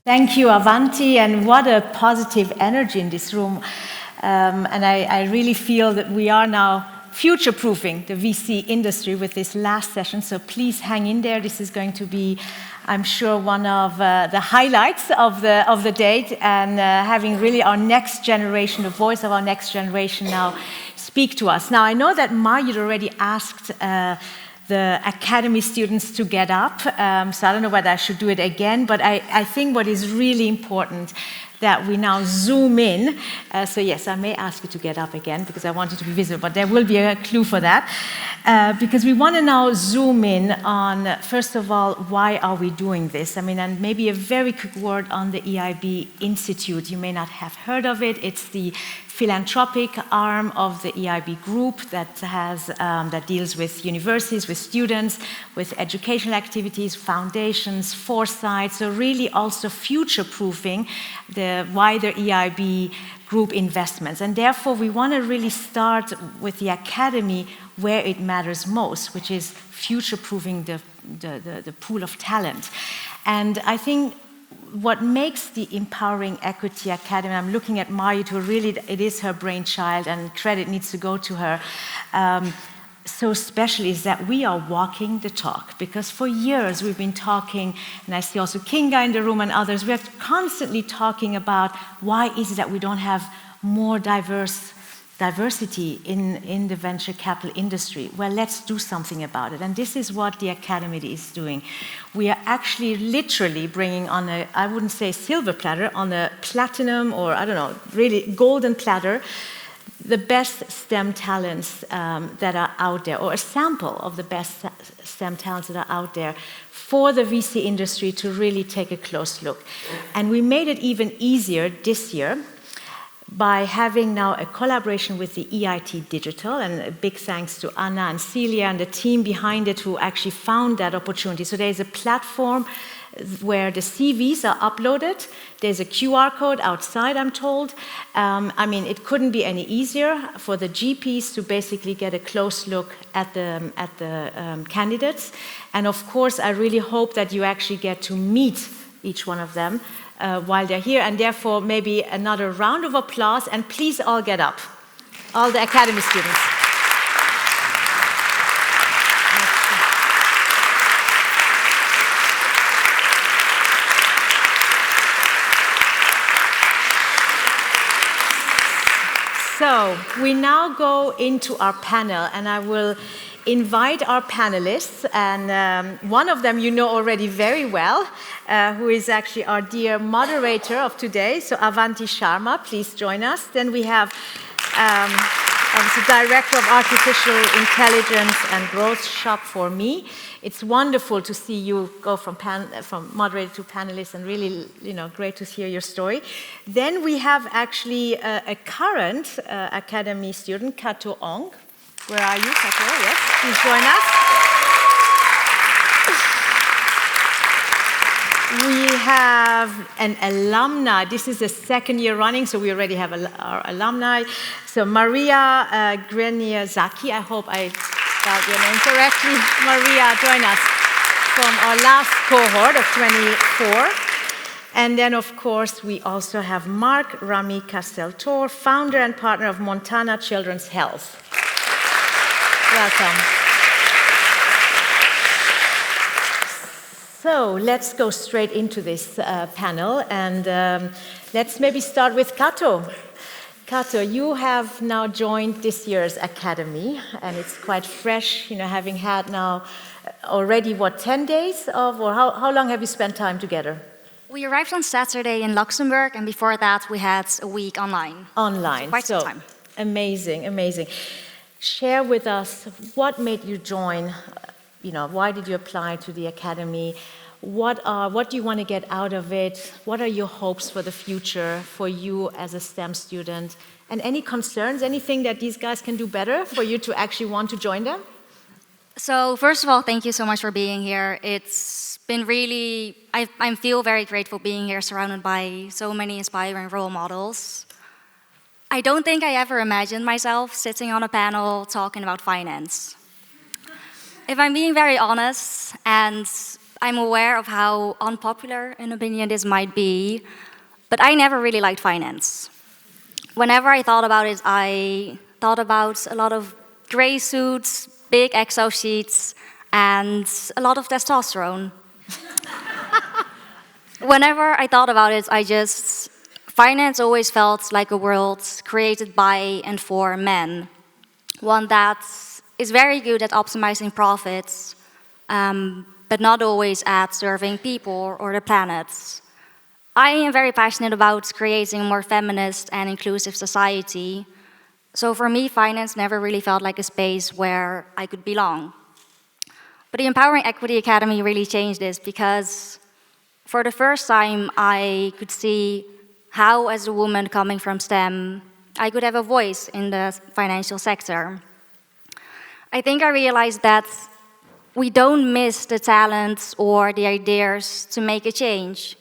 Thank you, Avanti, and what a positive energy in this room. And I really feel that we are now future-proofing the VC industry with this last session, so please hang in there. This is going to be, I'm sure, one of the highlights of the day, and having really our next generation, the voice of our next generation now speak to us. Now, I know that Marc already asked the academy students to get up, so I don't know whether I should do it again, but I think what is really important that we now zoom in. So yes, I may ask you to get up again because I want you to be visible, but there will be a clue for that. Because we want to now zoom in on, first of all, why are we doing this? I mean, and maybe a very quick word on the EIB Institute. You may not have heard of it. It's the philanthropic arm of the EIB group that deals with universities, with students, with educational activities, foundations, foresight, so really also future-proofing the wider EIB group investments. And therefore, we want to really start with the academy where it matters most, which is future-proofing the pool of talent. And I think what makes the Empowering Equity Academy, I'm looking at Marc, who really, it is her brainchild and credit needs to go to her, so special is that we are walking the talk. Because for years we've been talking, and I see also Kinga in the room and others, we're constantly talking about why is it that we don't have more diversity in the venture capital industry. Well, let's do something about it. And this is what the Academy is doing. We are actually literally bringing on a, I wouldn't say silver platter, on a platinum or I don't know, really golden platter, the best STEM talents that are out there, or a sample of the best STEM talents that are out there for the VC industry to really take a close look. And we made it even easier this year by having now a collaboration with the EIT Digital, and a big thanks to Anna and Celia and the team behind it who actually found that opportunity. So there's a platform where the CVs are uploaded. There's a QR code outside, I'm told. I mean, it couldn't be any easier for the GPs to basically get a close look at the candidates. And of course, I really hope that you actually get to meet each one of them while they're here, and therefore maybe another round of applause, and please all get up, all the academy students. So we now go into our panel, and I will invite our panelists, and one of them you know already very well, who is actually our dear moderator of today, so Avanti Sharma, please join us. Then we have the Director of Artificial Intelligence and Growth Shop for me. It's wonderful to see you go from moderator to panelist, and really, great to hear your story. Then we have actually a current academy student, Cateau Oonk. Where are you, Cateau? Yes, please join us. We have an alumna. This is the second year running, so we already have our alumni. So Maria Griniezaki, I hope I spelled your name correctly. Maria, join us from our last cohort of 24. And then, of course, we also have Marc Ramis-Castelltort, founder and partner of Montana Children's Health. Welcome. So let's go straight into this panel, and let's maybe start with Cateau. Cateau, you have now joined this year's academy, and it's quite fresh, having had now already, 10 days of, or how long have you spent time together? We arrived on Saturday in Luxembourg, and before that we had a week online. Online. So quite some time. Amazing, amazing. Share with us what made you join, why did you apply to the academy? What do you want to get out of it? What are your hopes for the future for you as a STEM student? And any concerns, anything that these guys can do better for you to actually want to join them? So first of all, thank you so much for being here. It's been really, I feel very grateful being here surrounded by so many inspiring role models. I don't think I ever imagined myself sitting on a panel talking about finance. If I'm being very honest, and I'm aware of how unpopular an opinion this might be, but I never really liked finance. Whenever I thought about it, I thought about a lot of gray suits, big Excel sheets, and a lot of testosterone. Whenever I thought about it, finance always felt like a world created by and for men. One that is very good at optimizing profits, but not always at serving people or the planet. I am very passionate about creating a more feminist and inclusive society. So for me, finance never really felt like a space where I could belong. But the Empowering Equity Academy really changed this because for the first time, I could see how, as a woman coming from STEM, I could have a voice in the financial sector. I think I realized that we don't miss the talents or the ideas to make a change.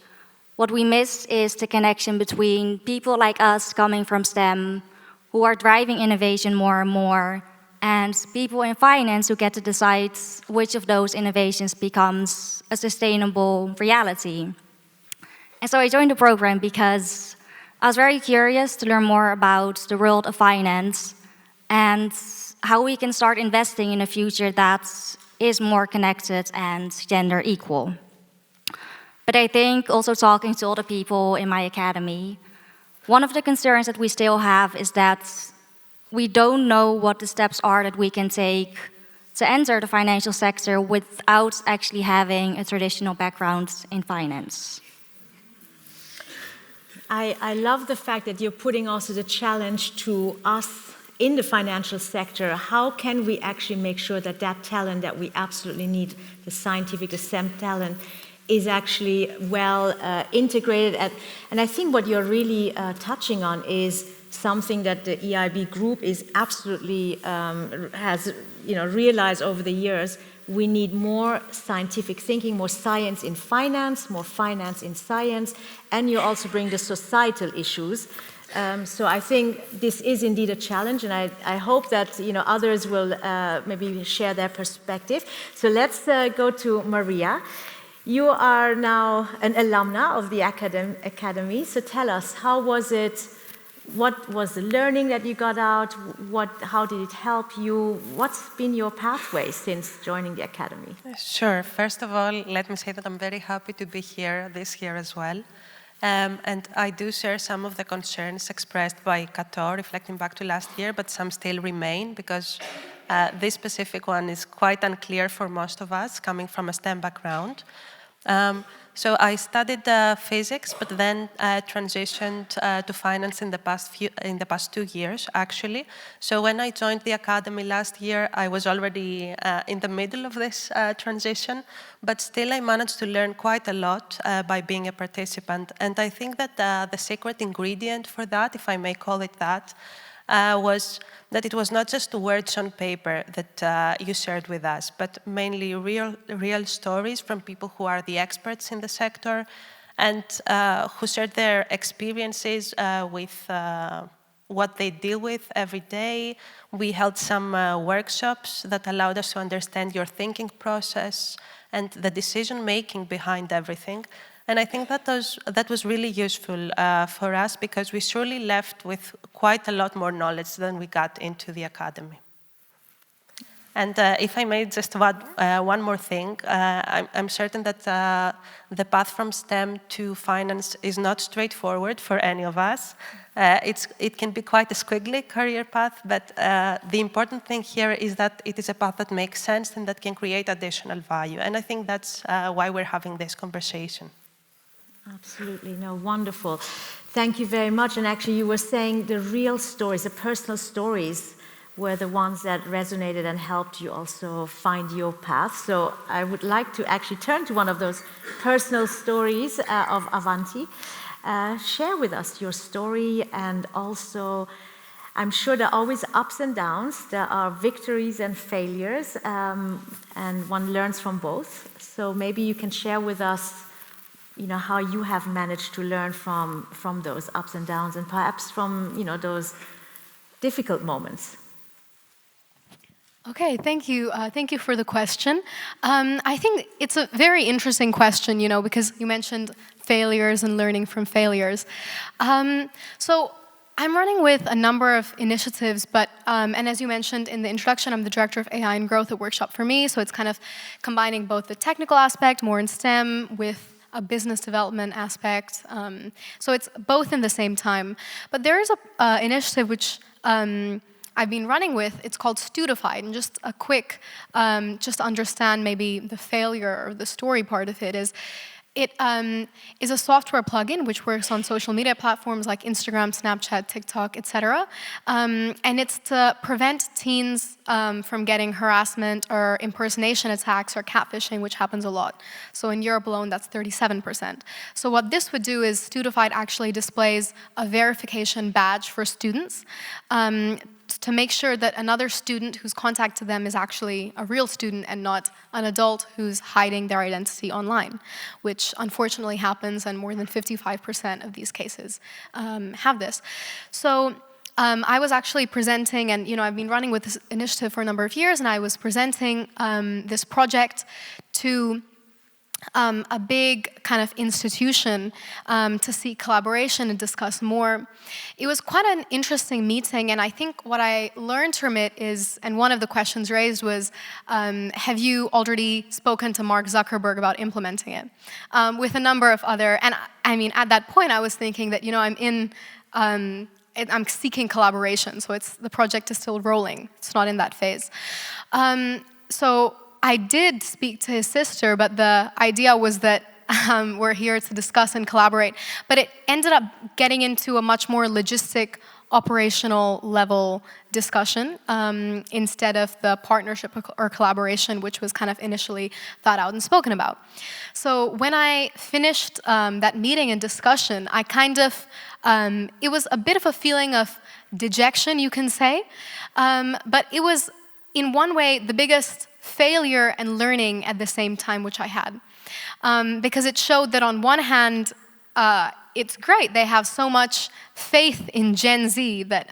What we miss is the connection between people like us coming from STEM, who are driving innovation more and more, and people in finance who get to decide which of those innovations becomes a sustainable reality. And so I joined the program because I was very curious to learn more about the world of finance and how we can start investing in a future that is more connected and gender equal. But I think also talking to all the people in my academy, one of the concerns that we still have is that we don't know what the steps are that we can take to enter the financial sector without actually having a traditional background in finance. I love the fact that you're putting also the challenge to us in the financial sector. How can we actually make sure that that talent that we absolutely need, the scientific, the STEM talent, is actually well integrated? And I think what you're really touching on is something that the EIB group is absolutely has realized over the years. We need more scientific thinking, more science in finance, more finance in science, and you also bring the societal issues. So I think this is indeed a challenge, and I hope that others will maybe share their perspective. So let's go to Maria. You are now an alumna of the academy. So tell us, how was it? What was the learning that you got out? How did it help you? What's been your pathway since joining the academy? Sure. First of all, let me say that I'm very happy to be here this year as well. And I do share some of the concerns expressed by Cateau, reflecting back to last year, but some still remain because this specific one is quite unclear for most of us coming from a STEM background. So I studied physics, but then transitioned to finance in the past 2 years, actually. So when I joined the academy last year, I was already in the middle of this transition, but still I managed to learn quite a lot by being a participant. And I think that the secret ingredient for that, if I may call it that, was that it was not just words on paper that you shared with us, but mainly real stories from people who are the experts in the sector and who shared their experiences with what they deal with every day. We held some workshops that allowed us to understand your thinking process and the decision-making behind everything. And I think that was really useful for us because we surely left with quite a lot more knowledge than we got into the academy. And if I may just add one more thing, I'm certain that the path from STEM to finance is not straightforward for any of us. It can be quite a squiggly career path, but the important thing here is that it is a path that makes sense and that can create additional value. And I think that's why we're having this conversation. Absolutely, no, wonderful. Thank you very much. And actually, you were saying the real stories, the personal stories, were the ones that resonated and helped you also find your path. So I would like to actually turn to one of those personal stories of Avanti. Share with us your story, and also, I'm sure there are always ups and downs. There are victories and failures, and one learns from both. So maybe you can share with us how you have managed to learn from those ups and downs, and perhaps from those difficult moments. Okay, thank you. Thank you for the question. I think it's a very interesting question, because you mentioned failures and learning from failures. So I'm running with a number of initiatives, but, and as you mentioned in the introduction, I'm the director of AI and Growth at Workshop for Me, so it's kind of combining both the technical aspect, more in STEM, with a business development aspect. So it's both in the same time. But there is an initiative which I've been running with. It's called Studified, and just a quick, just to understand maybe the failure or the story part of it is, it is a software plugin which works on social media platforms like Instagram, Snapchat, TikTok, etc. And it's to prevent teens from getting harassment or impersonation attacks or catfishing, which happens a lot. So in Europe alone, that's 37%. So what this would do is Studified actually displays a verification badge for students to make sure that another student who's contacted them is actually a real student and not an adult who's hiding their identity online, which unfortunately happens, and more than 55% of these cases have this. So I was actually presenting, and I've been running with this initiative for a number of years, and I was presenting this project to a big kind of institution to seek collaboration and discuss more. It was quite an interesting meeting, and I think what I learned from it is, and one of the questions raised was, have you already spoken to Mark Zuckerberg about implementing it? With a number of other, and I mean, at that point I was thinking that, I'm seeking collaboration, so the project is still rolling. It's not in that phase. So I did speak to his sister, but the idea was that we're here to discuss and collaborate. But it ended up getting into a much more logistic, operational level discussion instead of the partnership or collaboration, which was kind of initially thought out and spoken about. So when I finished that meeting and discussion, I kind of, it was a bit of a feeling of dejection, you can say, but it was, in one way, the biggest failure and learning at the same time, which I had. Because it showed that on one hand, it's great. They have so much faith in Gen Z that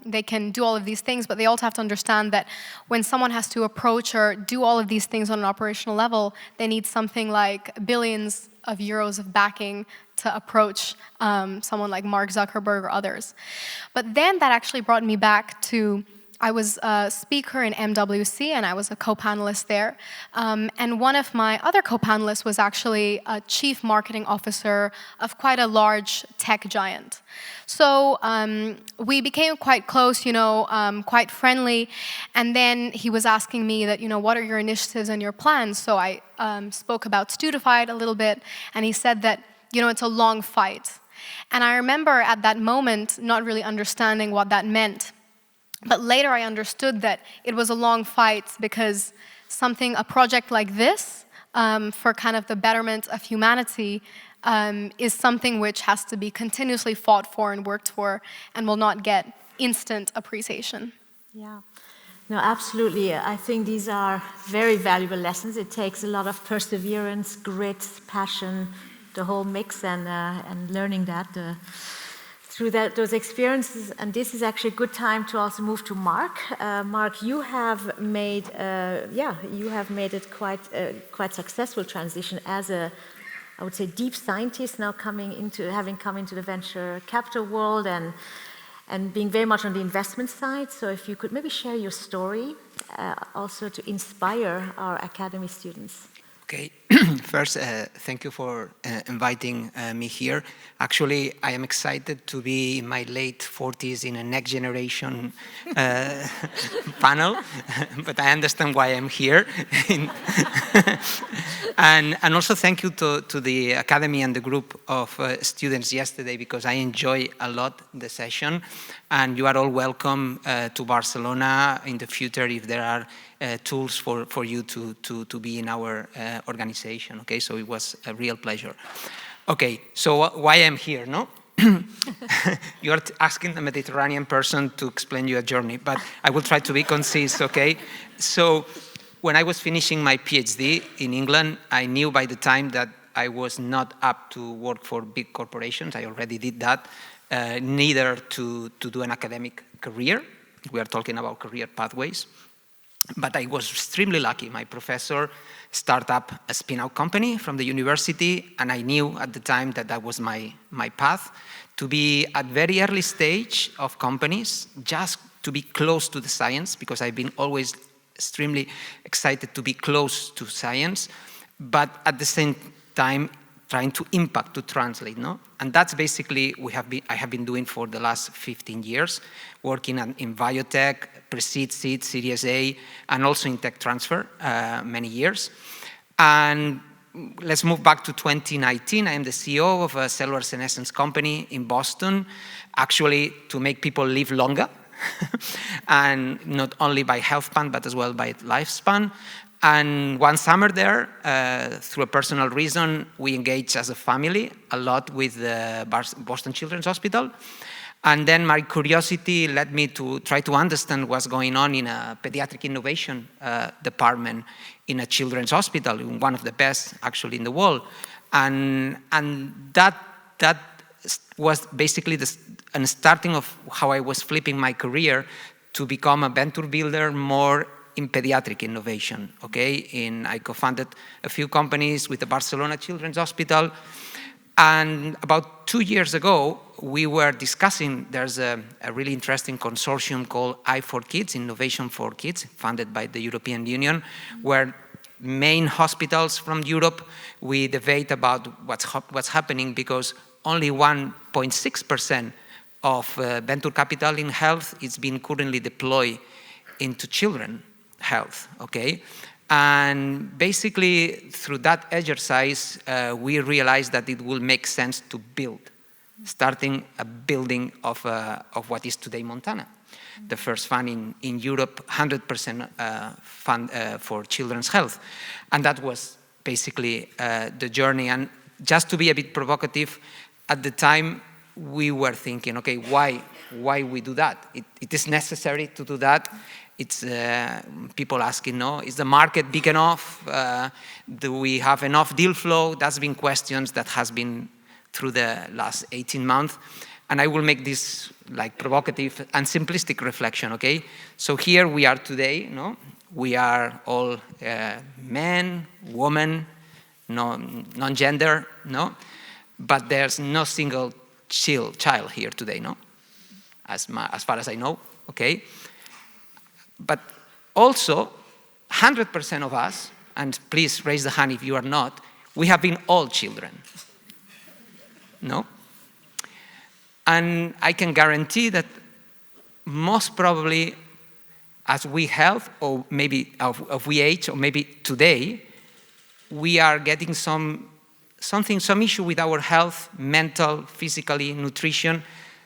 they can do all of these things, but they also have to understand that when someone has to approach or do all of these things on an operational level, they need something like billions of euros of backing to approach someone like Mark Zuckerberg or others. But then that actually brought me back to, I was a speaker in MWC, and I was a co-panelist there. And one of my other co-panelists was actually a chief marketing officer of quite a large tech giant. So we became quite close, quite friendly. And then he was asking me that, what are your initiatives and your plans? So I spoke about Studified a little bit, and he said that, it's a long fight. And I remember at that moment not really understanding what that meant. But later I understood that it was a long fight because a project like this, for kind of the betterment of humanity, is something which has to be continuously fought for and worked for and will not get instant appreciation. Yeah. No, absolutely. I think these are very valuable lessons. It takes a lot of perseverance, grit, passion, the whole mix, and learning that. Through those experiences, and this is actually a good time to also move to Marc. Marc, you have made, it quite successful transition as a, I would say, deep scientist, now having come into the venture capital world and being very much on the investment side. So if you could maybe share your story, also to inspire our academy students. Okay, first, thank you for inviting me here. Actually, I am excited to be in my late 40s in a next generation panel, but I understand why I'm here. And also thank you to the Academy and the group of students yesterday, because I enjoy a lot the session, and you are all welcome to Barcelona in the future if there are tools for you to be in our organization. Okay, so it was a real pleasure. Okay, so why I'm here, no? You are asking a Mediterranean person to explain your journey, but I will try to be concise, okay? So when I was finishing my PhD in England, I knew by the time that I was not up to work for big corporations. I already did that, neither to do an academic career. We are talking about career pathways. But I was extremely lucky. My professor started up a spin-out company from the university, and I knew at the time that that was my path, to be at very early stage of companies, just to be close to the science, because I've been always extremely excited to be close to science, but at the same time, trying to impact, to translate, no? And that's basically I have been doing for the last 15 years, working in biotech, pre-seed, seed, Series A, and also in tech transfer, many years. And let's move back to 2019. I am the CEO of a cellular senescence company in Boston, actually to make people live longer, and not only by health span, but as well by lifespan. And one summer there, through a personal reason, we engaged as a family a lot with the Boston Children's Hospital. And then my curiosity led me to try to understand what's going on in a pediatric innovation department in a children's hospital, one of the best actually in the world. And that was basically the starting of how I was flipping my career to become a venture builder more in pediatric innovation, okay? I co-founded a few companies with the Barcelona Children's Hospital. And about 2 years ago, we were discussing, there's a really interesting consortium called I4Kids, Innovation for Kids, funded by the European Union, where main hospitals from Europe, we debate about what's happening, because only 1.6% of venture capital in health is being currently deployed into children health, okay? And basically, through that exercise, we realized that it will make sense to build, starting a building of what is today Montana. The first fund in Europe, 100% fund for children's health. And that was basically the journey. And just to be a bit provocative, at the time, we were thinking, okay, why we do that? It is necessary to do that. It's people asking, no, is the market big enough? Do we have enough deal flow? That's been questions that has been through the last 18 months. And I will make this like provocative and simplistic reflection, okay? So here we are today, no? We are all men, women, non-gender, no? But there's no single child here today, no? As far as I know, okay? But also, 100% of us, and please raise the hand if you are not, we have been all children, no? And I can guarantee that most probably as we health, or maybe as we age, or maybe today, we are getting some issue with our health, mental, physically, nutrition,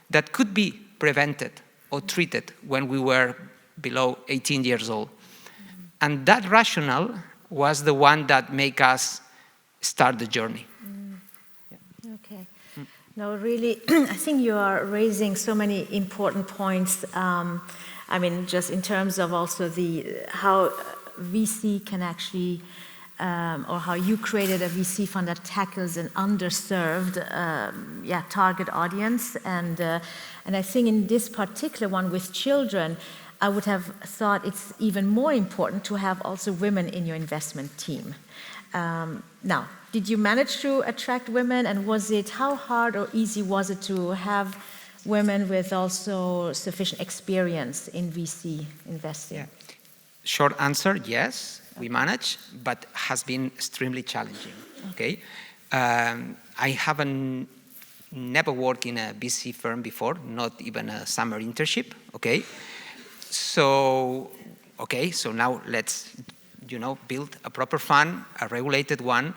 that could be prevented or treated when we were below 18 years old. Mm-hmm. And that rationale was the one that made us start the journey. Mm. Yeah. Okay. Mm. No, really, I think you are raising so many important points. I mean, just in terms of also how VC can actually, or how you created a VC fund that tackles an underserved target audience. And I think in this particular one with children, I would have thought it's even more important to have also women in your investment team. Now, did you manage to attract women, and how hard or easy was it to have women with also sufficient experience in VC investing? Yeah. Short answer, yes, we managed, but has been extremely challenging, okay? I haven't never worked in a VC firm before, not even a summer internship, okay? So now let's, build a proper fund, a regulated one.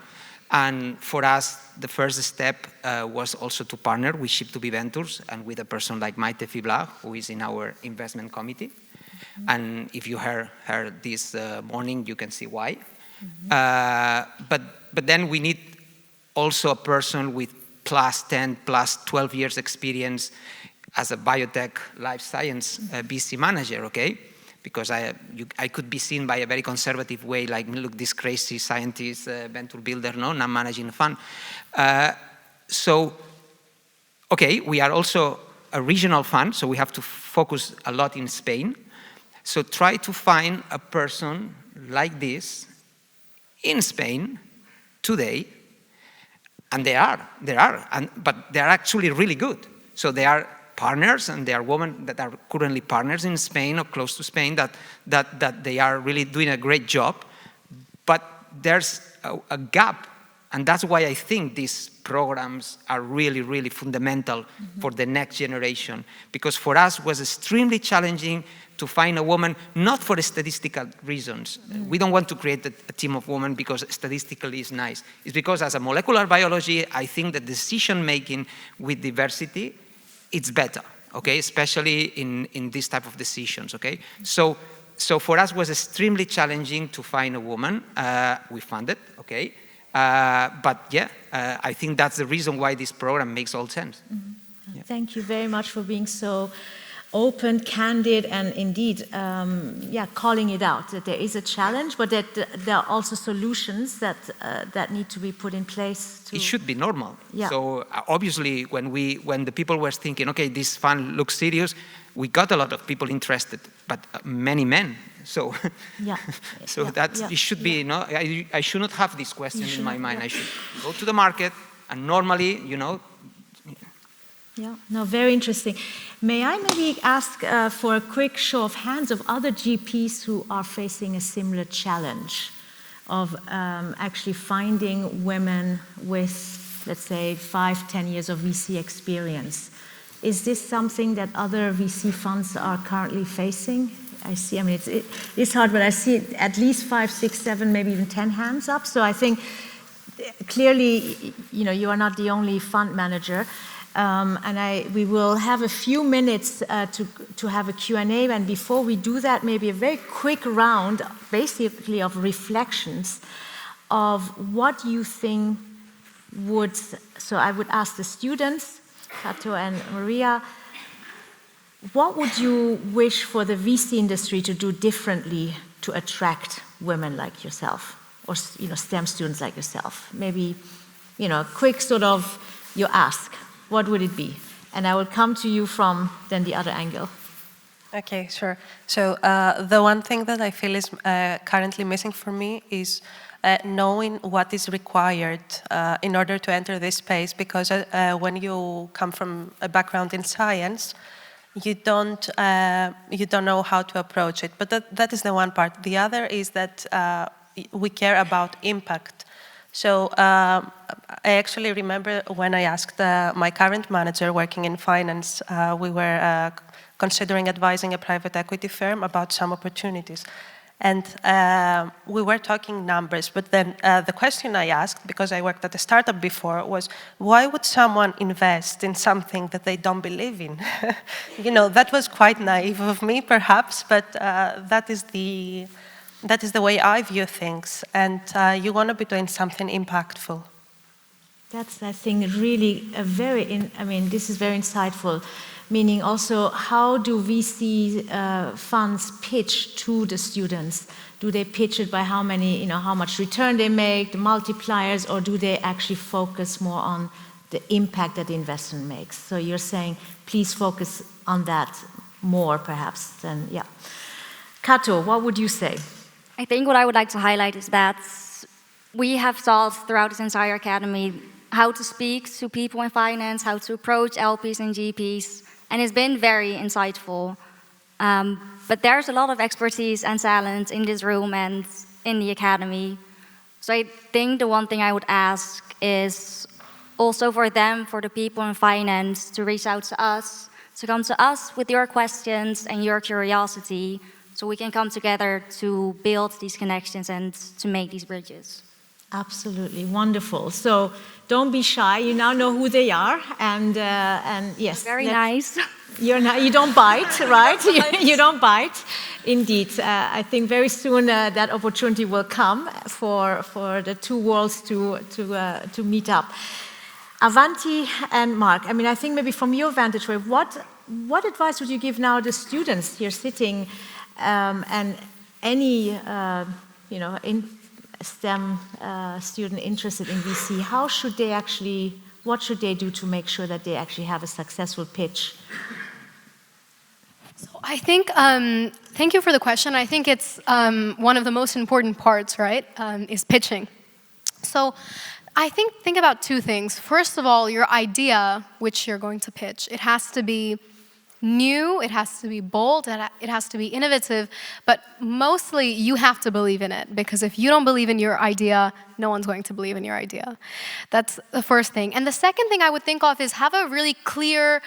And for us, the first step was also to partner with Ship2B Ventures and with a person like Maite Fibla, who is in our investment committee. Mm-hmm. And if you heard this morning, you can see why. Mm-hmm. But then we need also a person with plus 10, plus 12 years experience as a biotech life science VC manager, okay? Because I could be seen by a very conservative way, like, look, this crazy scientist, venture builder, no, not managing a fund. We are also a regional fund, so we have to focus a lot in Spain. So try to find a person like this in Spain today, and there are, but they are actually really good. So they are partners, and there are women that are currently partners in Spain or close to Spain that they are really doing a great job. But there's a gap, and that's why I think these programs are really, really fundamental for the next generation. Because for us, it was extremely challenging to find a woman, not for statistical reasons. We don't want to create a team of women because statistically it's nice. It's because as a molecular biology, I think that decision-making with diversity, it's better, okay? Especially in this type of decisions, okay? So for us, it was extremely challenging to find a woman. We found it, okay? But yeah, I think that's the reason why this program makes all sense. Yeah. Thank you very much for being so open, candid, and indeed, calling it out, that there is a challenge, but that there are also solutions that need to be put in place. It should be normal. Yeah. So obviously, when the people were thinking, okay, this fund looks serious, we got a lot of people interested, but many men. So, it should be, you know, I should not have this question in my mind. I should go to the market, and normally, you know. Yeah, no, very interesting. May I maybe ask for a quick show of hands of other GPs who are facing a similar challenge of actually finding women with, let's say, 5-10 years of VC experience. Is this something that other VC funds are currently facing? I see, I mean, it's hard, but I see at least 5, 6, 7, maybe even 10 hands up. So I think clearly, you know, you are not the only fund manager. We will have a few minutes to have a Q&A, and before we do that, maybe a very quick round, basically of reflections of what you think would, so I would ask the students, Cateau and Maria, what would you wish for the VC industry to do differently to attract women like yourself, or, you know, STEM students like yourself? Maybe, you know, a quick sort of, you ask. What would it be? And I will come to you from then the other angle. Okay, sure. So the one thing that I feel is currently missing for me is knowing what is required in order to enter this space, because when you come from a background in science, you don't know how to approach it. But that is the one part. The other is that we care about impact. So I actually remember when I asked my current manager working in finance, we were considering advising a private equity firm about some opportunities. And we were talking numbers, but then the question I asked, because I worked at a startup before, was why would someone invest in something that they don't believe in? You know, that was quite naive of me, perhaps, but that is the way I view things, and you want to be doing something impactful. That's, I think, really a very, I mean, this is very insightful, meaning also how do VC funds pitch to the students? Do they pitch it by how many, you know, how much return they make, the multipliers, or do they actually focus more on the impact that the investment makes? So you're saying, please focus on that more, perhaps, than, yeah. Cateau, what would you say? I think what I would like to highlight is that we have taught throughout this entire academy how to speak to people in finance, how to approach LPs and GPs, and it's been very insightful. But there's a lot of expertise and talent in this room and in the academy. So I think the one thing I would ask is also for them, for the people in finance, to reach out to us, to come to us with your questions and your curiosity, so we can come together to build these connections and to make these bridges. Absolutely, wonderful. So don't be shy. You now know who they are, and yes, very nice. You don't bite, right? You don't bite. Indeed, I think very soon that opportunity will come for the two worlds to meet up. Avanti and Marc. I mean, I think maybe from your vantage point, what advice would you give now the students here sitting? And any, you know, in STEM student interested in VC, how should they actually, what should they do to make sure that they actually have a successful pitch? So I think, thank you for the question. I think it's one of the most important parts, right, is pitching. So I think about two things. First of all, your idea, which you're going to pitch, it has to be new, it has to be bold, it has to be innovative, but mostly you have to believe in it, because if you don't believe in your idea, no one's going to believe in your idea. That's the first thing. And the second thing I would think of is have a really clear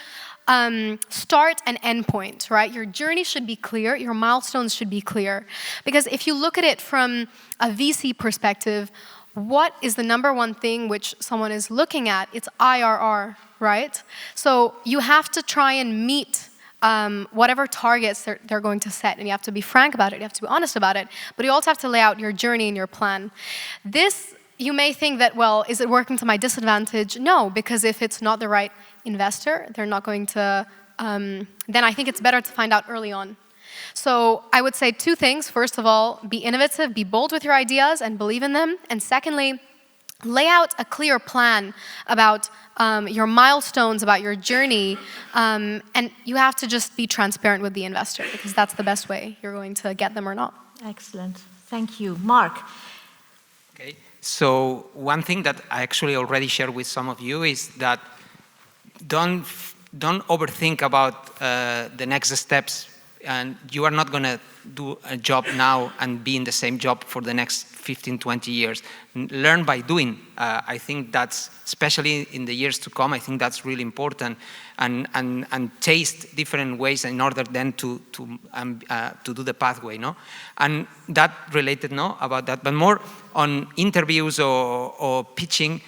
start and end point, right? Your journey should be clear, your milestones should be clear. Because if you look at it from a VC perspective, what is the number one thing which someone is looking at? It's IRR, right? So you have to try and meet whatever targets they're going to set, and you have to be frank about it, you have to be honest about it, but you also have to lay out your journey and your plan. This, you may think that, well, is it working to my disadvantage? No, because if it's not the right investor, they're not going to, then I think it's better to find out early on. So I would say two things. First of all, be innovative, be bold with your ideas and believe in them. And secondly, lay out a clear plan about your milestones, about your journey, and you have to just be transparent with the investor, because that's the best way you're going to get them or not. Excellent. Thank you. Marc. Okay. So one thing that I actually already shared with some of you is that don't overthink about the next steps. And you are not going to do a job now and be in the same job for the next 15, 20 years. Learn by doing. I think that's, especially in the years to come, I think that's really important. And taste different ways in order then to do the pathway, no? And that related, no, about that. But more on interviews or pitching,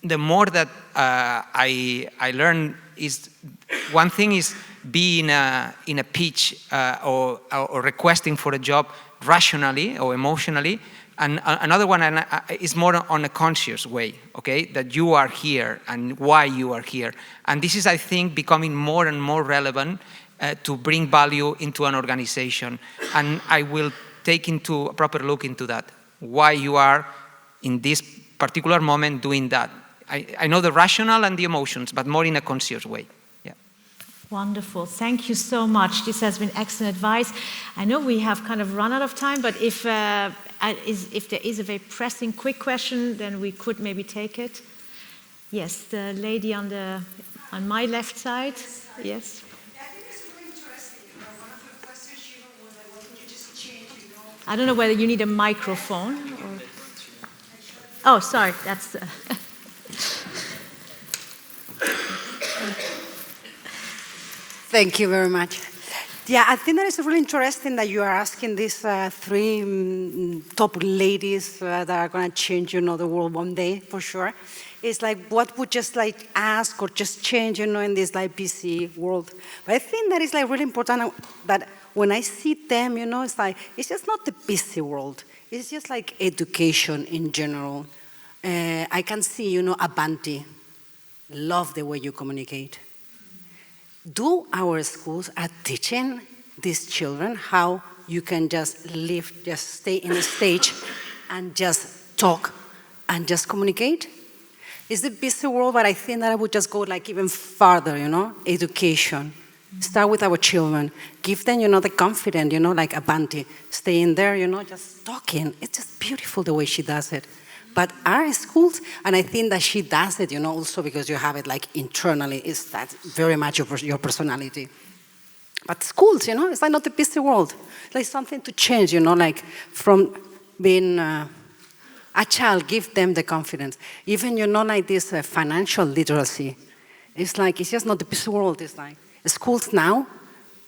the more that I learn is, one thing is be in a pitch or requesting for a job rationally or emotionally, and another one is more on a conscious way, okay, that you are here and why you are here. And this is, I think, becoming more and more relevant to bring value into an organization. And I will take into a proper look into that, why you are in this particular moment doing that. I know the rational and the emotions, but more in a conscious way. Yeah. Wonderful. Thank you so much. This has been excellent advice. I know we have kind of run out of time, but if there is a very pressing, quick question, then we could maybe take it. Yes, the lady on my left side. Yes. I think it's really interesting. One of the questions, Shiva, was like, what would you just change, I don't know whether you need a microphone. Or... Oh, sorry. That's... Thank you very much. Yeah, I think that is really interesting that you are asking these three top ladies that are going to change, the world one day, for sure. It's like, what would just like ask or just change, in this like busy world. But I think that is like really important that when I see them, it's like, it's just not the busy world. It's just like education in general. I can see, Avanti. Love the way you communicate. Do our schools are teaching these children how you can just live, just stay in a stage and just talk and just communicate? It's a busy world, but I think that I would just go like even farther, education. Start with our children. Give them, the confidence, like Avanti. Stay in there, just talking. It's just beautiful the way she does it. But our schools, and I think that she does it, also because you have it like internally, is that very much your personality. But schools, it's like not the busy world. It's like something to change, like from being a child, give them the confidence. Even, like this financial literacy. It's like, it's just not the busy world. It's like schools now,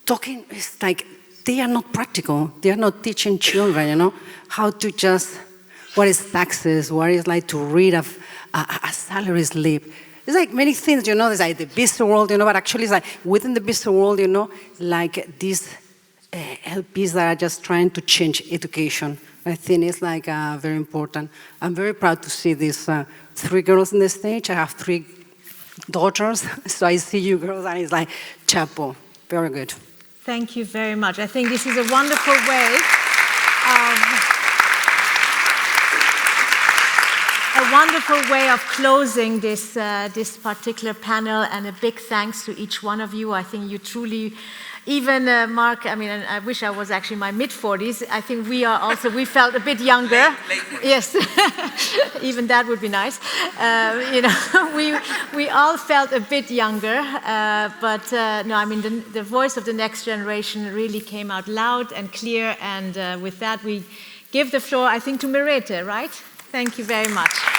talking, it's like they are not practical. They are not teaching children, how to just... What is taxes? What is like to read a salary slip? It's like many things, there's like the busy world, but actually it's like within the busy world, like these LPs that are just trying to change education. I think it's like very important. I'm very proud to see these three girls on the stage. I have 3 daughters, so I see you girls and it's like, chapeau, very good. Thank you very much. I think this is a wonderful way of closing this particular panel, and a big thanks to each one of you. I think you truly Even Marc, I mean, and I wish I was actually my mid-40s. I think we felt a bit younger. Yes, even that would be nice. You know, we all felt a bit younger, but no, I mean, the voice of the next generation really came out loud and clear, and with that we give the floor, I think, to Merete, right? Thank you very much.